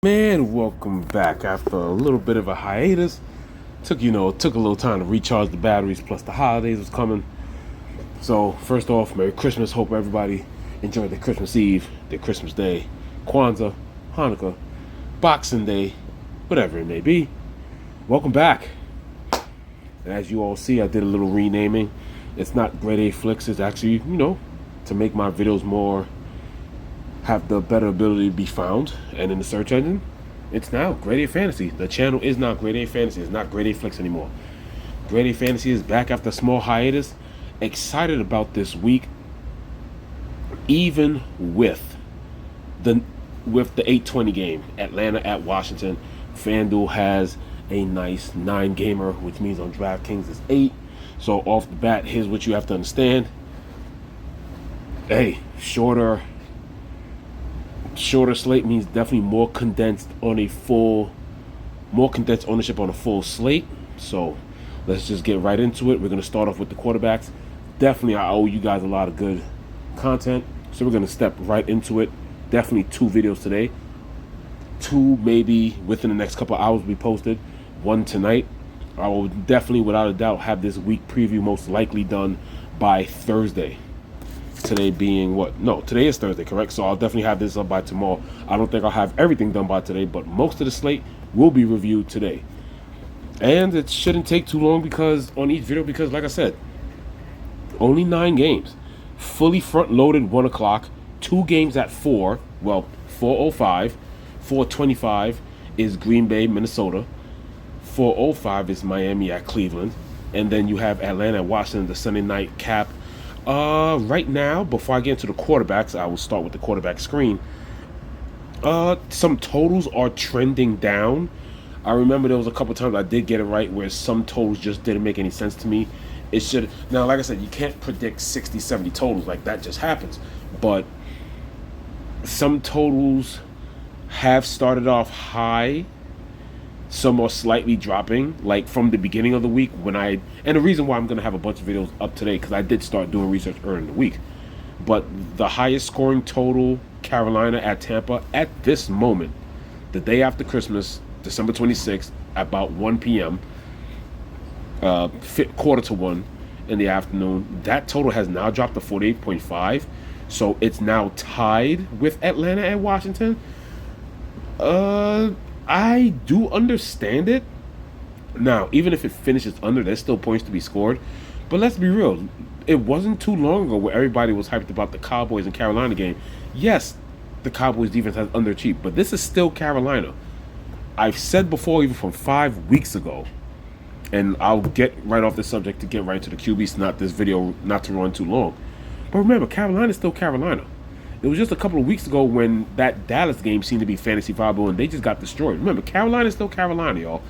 Man, welcome back after a little bit of a hiatus. Took a little time to recharge the batteries, plus the holidays was coming. So first off, Merry Christmas. Hope everybody enjoyed their Christmas Eve, their Christmas Day, Kwanzaa, Hanukkah, Boxing Day, whatever it may be. Welcome back. And as you all see, I did a little renaming. It's not Grade A Flicks, it's actually, to make my videos more have the better ability to be found and in the search engine. It's now Grade A Fantasy. The channel is not Grade A Fantasy. It's not Grade A Flicks anymore. Grade A Fantasy is back after a small hiatus. Excited about this week, even with the 8:20 game, Atlanta at Washington. FanDuel has a nice 9-gamer, which means on DraftKings it's 8. So off the bat, here's what you have to understand. Hey, shorter slate means definitely more condensed ownership on a full slate. So let's just get right into it. We're going to start off with the quarterbacks. Definitely, I owe you guys a lot of good content, so we're going to step right into it. Definitely 2 videos today. 2 maybe within the next couple of hours will be posted. 1 tonight. I will definitely, without a doubt, have this week preview most likely done by Thursday. Today being what? No, today is Thursday, correct? So I'll definitely have this up by tomorrow. I don't think I'll have everything done by today, but most of the slate will be reviewed today. And it shouldn't take too long on each video because, like I said, only 9 games. Fully front-loaded 1 o'clock. 2 games at 4. Well, 4:05. 4:25 is Green Bay, Minnesota. 4:05 is Miami at Cleveland. And then you have Atlanta at Washington, the Sunday night cap. Right now, before I get into the quarterbacks, I will start with the quarterback screen. Some totals are trending down. I remember there was a couple times I did get it right where some totals just didn't make any sense to me. Now, like I said, you can't predict 60, 70 totals, like that just happens. But some totals have started off high. Some are slightly dropping, like from the beginning of the week and the reason why I'm going to have a bunch of videos up today, because I did start doing research early in the week. But the highest scoring total, Carolina at Tampa, at this moment, the day after Christmas, December 26th, about 1 p.m., quarter to 1 in the afternoon, that total has now dropped to 48.5. So it's now tied with Atlanta and Washington. I do understand it. Now, even if it finishes under, there's still points to be scored. But let's be real. It wasn't too long ago where everybody was hyped about the Cowboys and Carolina game. Yes, the Cowboys defense has underachieved, but this is still Carolina. I've said before, even from 5 weeks ago, and I'll get right off the subject to get right into the QBs, not this video, not to run too long. But remember, Carolina is still Carolina. It was just a couple of weeks ago when that Dallas game seemed to be fantasy viable and they just got destroyed. Remember, Carolina is still Carolina, y'all.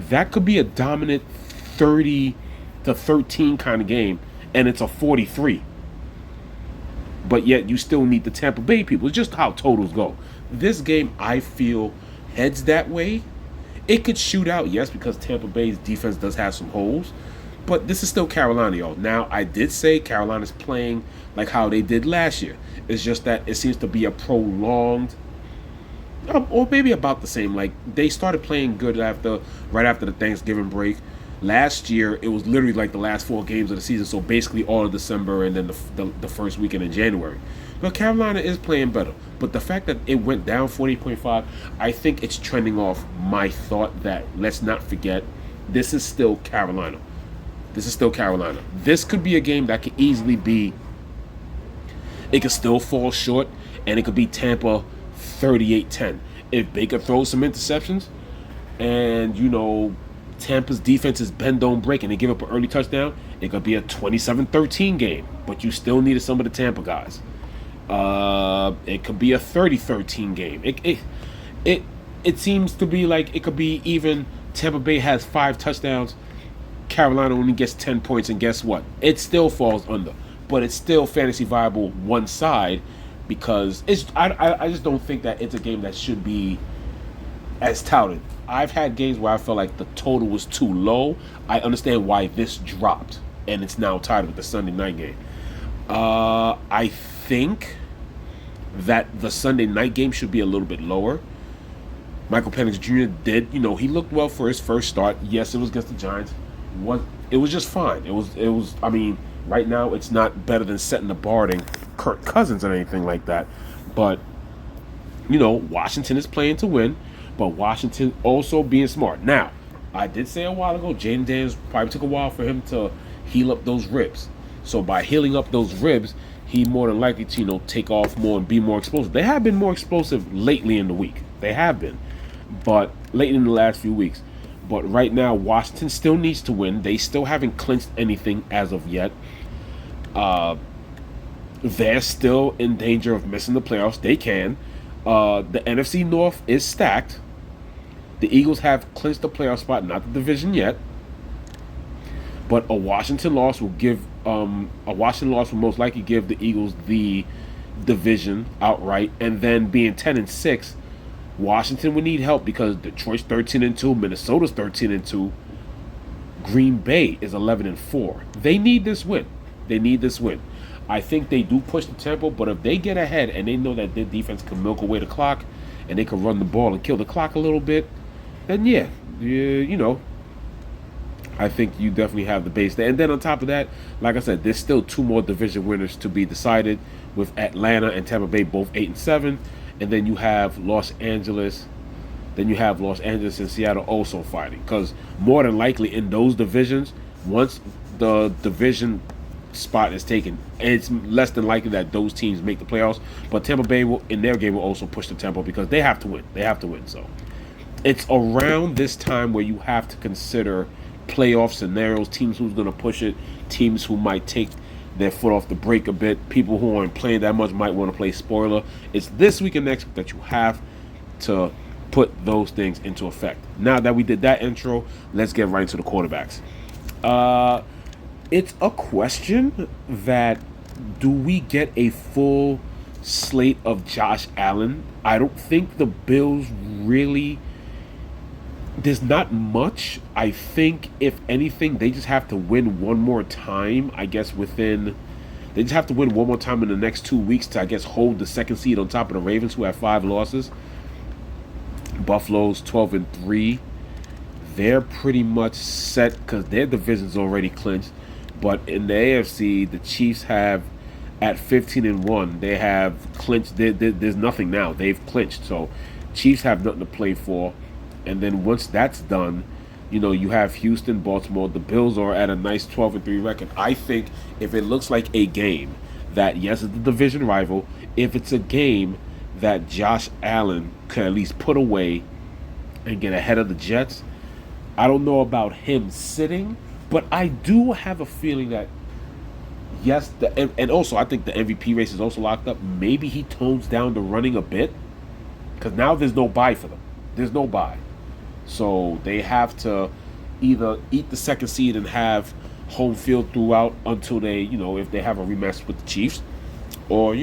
That could be a dominant 30-13 kind of game, and it's a 43. But yet you still need the Tampa Bay people. It's just how totals go. This game, I feel, heads that way. It could shoot out, yes, because Tampa Bay's defense does have some holes. But this is still Carolina, y'all. Now, I did say Carolina's playing like how they did last year. It's just that it seems to be a prolonged, or maybe about the same. Like, they started playing good right after the Thanksgiving break. Last year, it was literally like the last 4 games of the season, so basically all of December and then the first weekend in January. But Carolina is playing better. But the fact that it went down 40.5, I think it's trending off my thought that, let's not forget, this is still Carolina. This is still Carolina. This could be a game that could easily be, it could still fall short, and it could be Tampa 38-10. If Baker throws some interceptions, and, Tampa's defense is bend, don't break, and they give up an early touchdown, it could be a 27-13 game, but you still needed some of the Tampa guys. It could be a 30-13 game. It seems to be like it could be even Tampa Bay has 5 touchdowns, Carolina only gets 10 points, and guess what? It still falls under. But it's still fantasy viable one side because I just don't think that it's a game that should be as touted. I've had games where I felt like the total was too low. I understand why this dropped, and it's now tied with the Sunday night game. I think that the Sunday night game should be a little bit lower. Michael Penix Jr. did, he looked well for his first start. Yes, it was against the Giants. What it was just fine. It was. I mean, right now it's not better than setting the bar than Kirk Cousins or anything like that. But Washington is playing to win, but Washington also being smart. Now, I did say a while ago, Jayden Daniels probably took a while for him to heal up those ribs. So by healing up those ribs, he more than likely to take off more and be more explosive. They have been more explosive lately in the week. They have been, but late in the last few weeks. But right now, Washington still needs to win. They still haven't clinched anything as of yet. They're still in danger of missing the playoffs. They can. The NFC North is stacked. The Eagles have clinched the playoff spot, not the division yet. But a Washington loss will most likely give the Eagles the division outright. And then being 10-6, Washington would need help because Detroit's 13-2, Minnesota's 13-2, Green Bay is 11-4. They need this win. I think they do push the tempo, but if they get ahead and they know that their defense can milk away the clock and they can run the ball and kill the clock a little bit, then I think you definitely have the base there. And then on top of that, like I said, there's still two more division winners to be decided with Atlanta and Tampa Bay both 8-7, and then you have Los Angeles. And Seattle also fighting, because more than likely in those divisions, once the division spot is taken, it's less than likely that those teams make the playoffs. But Tampa Bay in their game will also push the tempo because they have to win. So it's around this time where you have to consider playoff scenarios, teams who's going to push it, teams who might take their foot off the brake a bit, people who aren't playing that much might want to play spoiler. It's this week and next week that you have to put those things into effect. Now that we did that intro, let's get right into the quarterbacks. It's a question that, do we get a full slate of Josh Allen? I don't think the Bills really, there's not much. I think, if anything, they just have to win one more time, I guess, they just have to win one more time in the next 2 weeks to, I guess, hold the second seed on top of the Ravens, who have 5 losses. Buffalo's 12-3. They're pretty much set because their division's already clinched. But in the AFC, the Chiefs have, at 15-1, they have clinched. There's nothing now. They've clinched. So Chiefs have nothing to play for. And then once that's done, you have Houston, Baltimore. The Bills are at a nice 12-3 record. I think if it looks like a game that, yes, it's the division rival, if it's a game that Josh Allen could at least put away and get ahead of the Jets, I don't know about him sitting, but I do have a feeling that, yes, and also I think the MVP race is also locked up. Maybe he tones down the running a bit, because now there's no bye for them. There's no bye. So they have to either eat the second seed and have home field throughout until they, if they have a rematch with the Chiefs, or,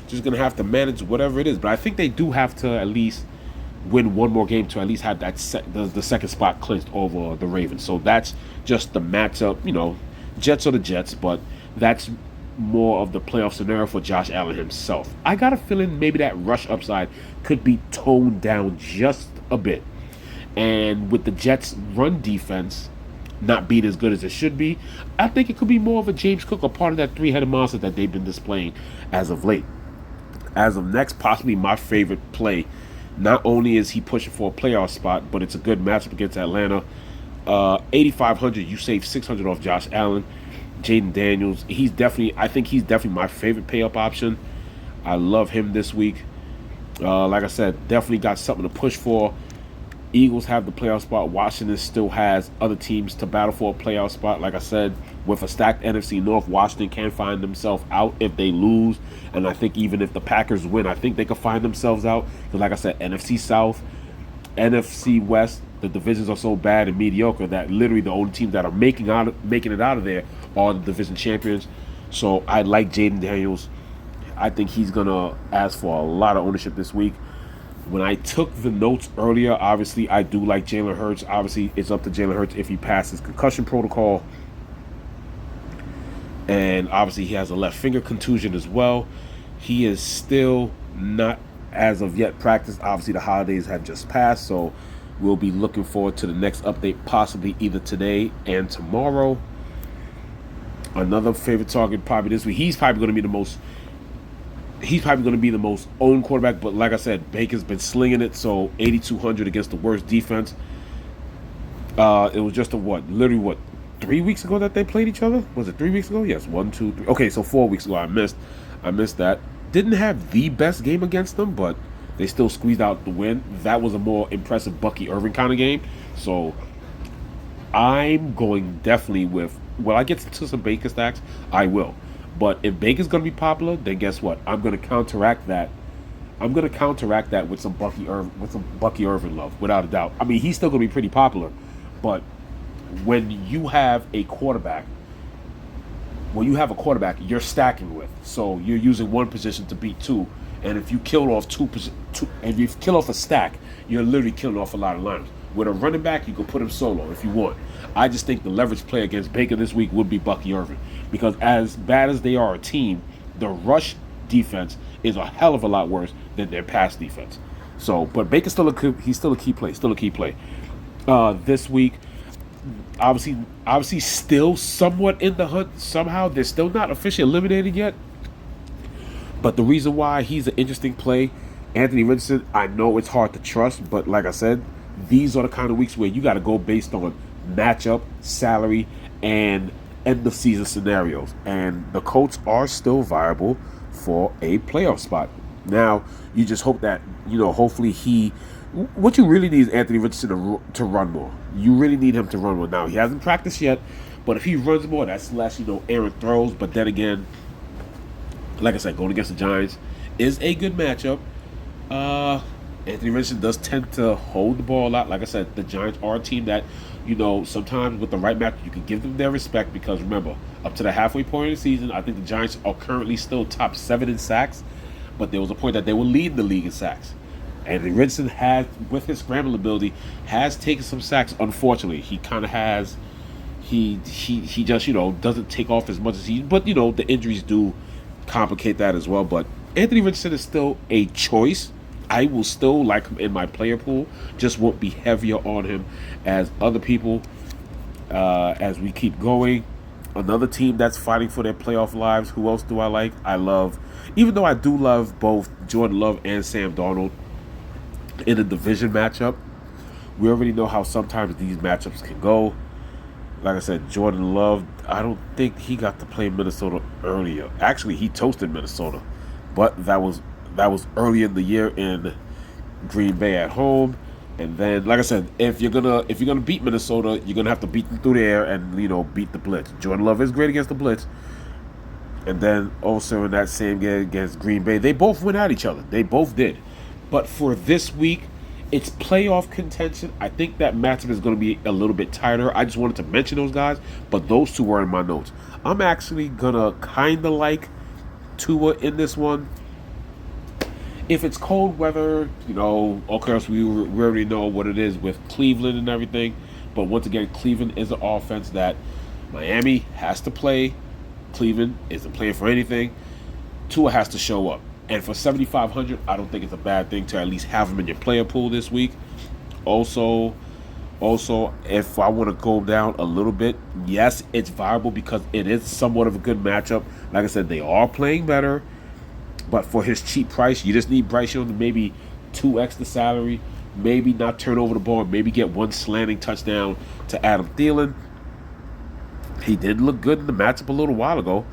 just going to have to manage whatever it is. But I think they do have to at least win one more game to at least have that the second spot clinched over the Ravens. So that's just the matchup. Jets are the Jets, but that's more of the playoff scenario for Josh Allen himself. I got a feeling maybe that rush upside could be toned down just a bit. And with the Jets' run defense not being as good as it should be, I think it could be more of a James Cook, a part of that three-headed monster that they've been displaying as of late. As of next, possibly my favorite play. Not only is he pushing for a playoff spot, but it's a good matchup against Atlanta. 8,500, you save 600 off Josh Allen. Jayden Daniels, I think he's definitely my favorite pay-up option. I love him this week. Like I said, definitely got something to push for. Eagles have the playoff spot. Washington still has other teams to battle for a playoff spot. Like I said, with a stacked NFC North, Washington can find themselves out if they lose. And I think even if the Packers win, I think they could find themselves out. Because like I said, NFC South, NFC West, the divisions are so bad and mediocre that literally the only teams that are making it out of there are the division champions. So I like Jayden Daniels. I think he's going to ask for a lot of ownership this week. When I took the notes earlier, obviously, I do like Jalen Hurts. Obviously, it's up to Jalen Hurts if he passes concussion protocol. And obviously, he has a left finger contusion as well. He is still not as of yet practiced. Obviously, the holidays have just passed, so we'll be looking forward to the next update, possibly either today and tomorrow. Another favorite target probably this week. He's probably going to be the most. He's probably going to be the most owned quarterback. But like I said, Baker's been slinging it. So 8,200 against the worst defense. It was just literally 3 weeks ago that they played each other? Was it 3 weeks ago? Yes, 1, 2, 3. Okay, so 4 weeks ago I missed that. Didn't have the best game against them, but they still squeezed out the win. That was a more impressive Bucky Irving kind of game. So I'm going definitely with. Will I get to some Baker stacks? I will. But if Baker's going to be popular, then guess what? I'm going to counteract that. With some Bucky Irving love, without a doubt. I mean, he's still going to be pretty popular, but when you have a quarterback, you're stacking with. So you're using one position to beat two, and if you kill off and you kill off a stack, you're literally killing off a lot of liners. With a running back, you can put him solo if you want. I just think the leverage play against Baker this week would be Bucky Irving, because as bad as they are a team, the rush defense is a hell of a lot worse than their pass defense. So, but Baker's still a key play. This week, obviously, still somewhat in the hunt. Somehow, they're still not officially eliminated yet. But the reason why he's an interesting play, Anthony Richardson, I know it's hard to trust, but like I said, these are the kind of weeks where you got to go based on matchup, salary, and end of season scenarios. And the Colts are still viable for a playoff spot. Now, you just hope that, hopefully what you really need is Anthony Richardson to run more. You really need him to run more. Now, he hasn't practiced yet, but if he runs more, that's less, Aaron throws. But then again, like I said, going against the Giants is a good matchup. Anthony Richardson does tend to hold the ball a lot. Like I said, the Giants are a team that, sometimes with the right match, you can give them their respect, because remember, up to the halfway point of the season, I think the Giants are currently still top 7 in sacks, but there was a point that they were leading the league in sacks. Anthony Richardson has, with his scrambling ability, has taken some sacks. Unfortunately, he kind of has. He just doesn't take off as much as but the injuries do complicate that as well. But Anthony Richardson is still a choice. I will still like him in my player pool. Just won't be heavier on him as other people. As we keep going, another team that's fighting for their playoff lives. Who else do I like? Even though I do love both Jordan Love and Sam Darnold in a division matchup, we already know how sometimes these matchups can go. Like I said, Jordan Love, I don't think he got to play Minnesota earlier. Actually, he toasted Minnesota, but that was early in the year in Green Bay at home. And then, like I said, if you're gonna beat Minnesota, you're gonna have to beat them through the air and beat the blitz. Jordan Love is great against the blitz. And then also in that same game against Green Bay, they both went at each other. They both did. But for this week, it's playoff contention. I think that matchup is going to be a little bit tighter. I just wanted to mention those guys, but those two were in my notes. I'm actually going to kind of like Tua in this one. If it's cold weather, of course, we already know what it is with Cleveland and everything. But once again, Cleveland is an offense that Miami has to play. Cleveland isn't playing for anything. Tua has to show up. And for 7,500, I don't think it's a bad thing to at least have him in your player pool this week. Also, if I want to go down a little bit, yes, it's viable because it is somewhat of a good matchup. Like I said, they are playing better. But for his cheap price, you just need Bryce Young to maybe 2x the salary, maybe not turn over the ball, maybe get one slanting touchdown to Adam Thielen. He did look good in the matchup a little while ago.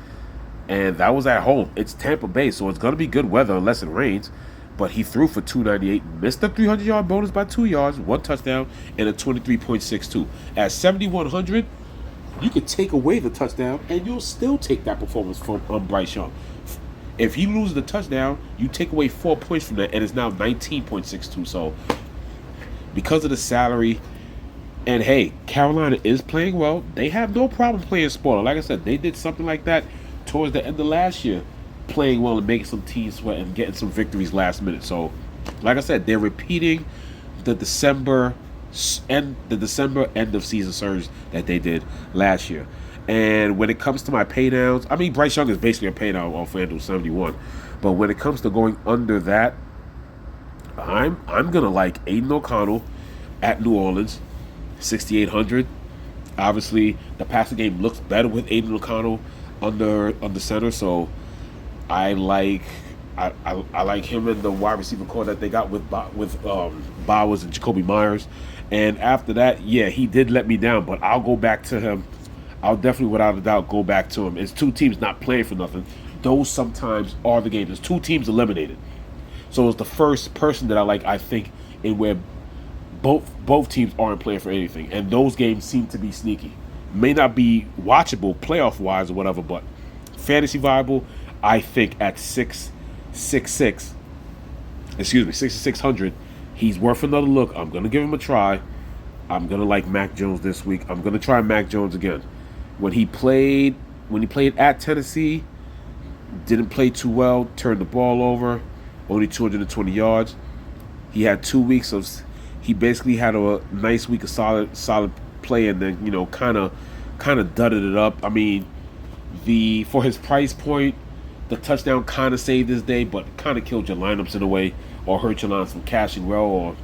And that was at home. It's Tampa Bay, so it's going to be good weather unless it rains. But he threw for 298, missed the 300-yard bonus by 2 yards, 1 touchdown, and a 23.62. At 7,100, you could take away the touchdown, and you'll still take that performance from Bryce Young. If he loses the touchdown, you take away 4 points from that, and it's now 19.62. So because of the salary, and hey, Carolina is playing well. They have no problem playing spoiler. Like I said, they did something like that towards the end of last year, playing well and making some teams sweat and getting some victories last minute. So, like I said, they're repeating the December end of season surge that they did last year. And when it comes to my paydowns, Bryce Young is basically a paydown on FanDuel 71. But when it comes to going under that, I'm gonna like Aiden O'Connell at New Orleans, 6,800. Obviously, the passing game looks better with Aiden O'Connell under center, so I like I like him in the wide receiver core that they got with Bowers and Jacoby Myers. And after that, yeah, he did let me down, but I'll go back to him. I'll definitely, without a doubt, go back to him. It's two teams not playing for nothing. Those sometimes are the games. There's two teams eliminated. So it's the first person that I like, I think, in where both teams aren't playing for anything. And those games seem to be sneaky. May not be watchable playoff-wise or whatever, but fantasy viable, I think at 6,600, he's worth another look. I'm going to give him a try. I'm going to like Mac Jones this week. I'm going to try Mac Jones again. When he played at Tennessee, didn't play too well, turned the ball over, only 220 yards. He had 2 weeks of, he basically had a nice week of solid play, and then kind of dudded it up. I mean, for his price point, the touchdown kind of saved his day, but kind of killed your lineups in a way, or hurt your lines from cashing well, or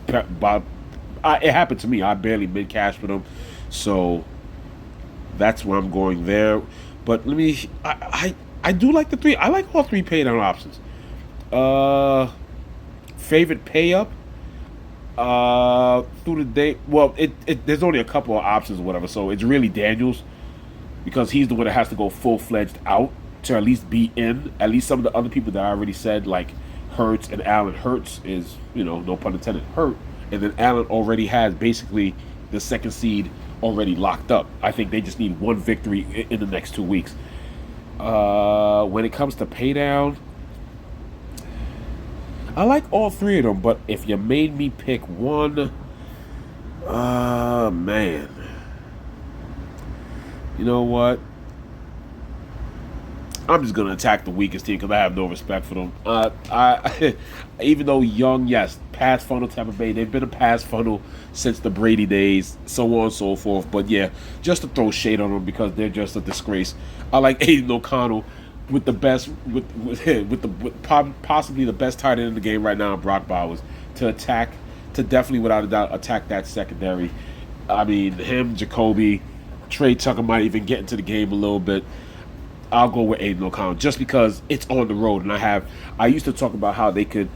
it happened to me. I barely mid cash with him, so that's where I'm going there. But I do like the three. I like all three pay down options. Favorite pay up through the day. Well, there's only a couple of options or whatever, so it's really Daniels, because he's the one that has to go full-fledged out to at least be in. At least some of the other people that I already said, like Hurts and Allen. Hurts is, no pun intended, hurt, and then Allen already has basically the second seed already locked up. I think they just need one victory in the next 2 weeks. When it comes to pay down, I like all three of them, but if you made me pick one, man, you know what? I'm just gonna attack the weakest team because I have no respect for them. Even though young, yes, pass funnel Tampa Bay, they've been a pass funnel since the Brady days, so on and so forth. But yeah, just to throw shade on them because they're just a disgrace. I like Aiden O'Connell with the best, with possibly the best tight end in the game right now, Brock Bowers, to definitely without a doubt attack that secondary. I mean, him, Jacoby, Trey Tucker might even get into the game a little bit. I'll go with Aiden O'Connell just because it's on the road, and I used to talk about how they could,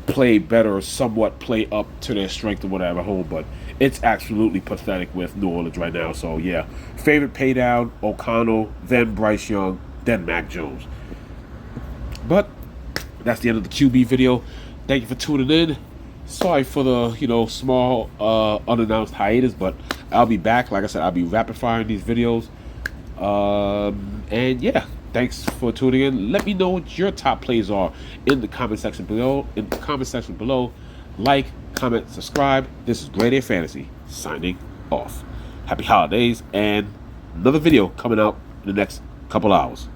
play better or somewhat play up to their strength or whatever at home, but it's absolutely pathetic with New Orleans right now. So yeah, favorite pay down, O'Connell, then Bryce Young, then Mac Jones. But that's the end of the QB video. Thank you for tuning in. Sorry for the small unannounced hiatus, but I'll be back. Like I said, I'll be rapid firing these videos. And yeah, thanks for tuning in. Let me know what your top plays are in the comment section below. Like, comment, subscribe. This is Grade A Fantasy signing off. Happy holidays, and another video coming out in the next couple hours.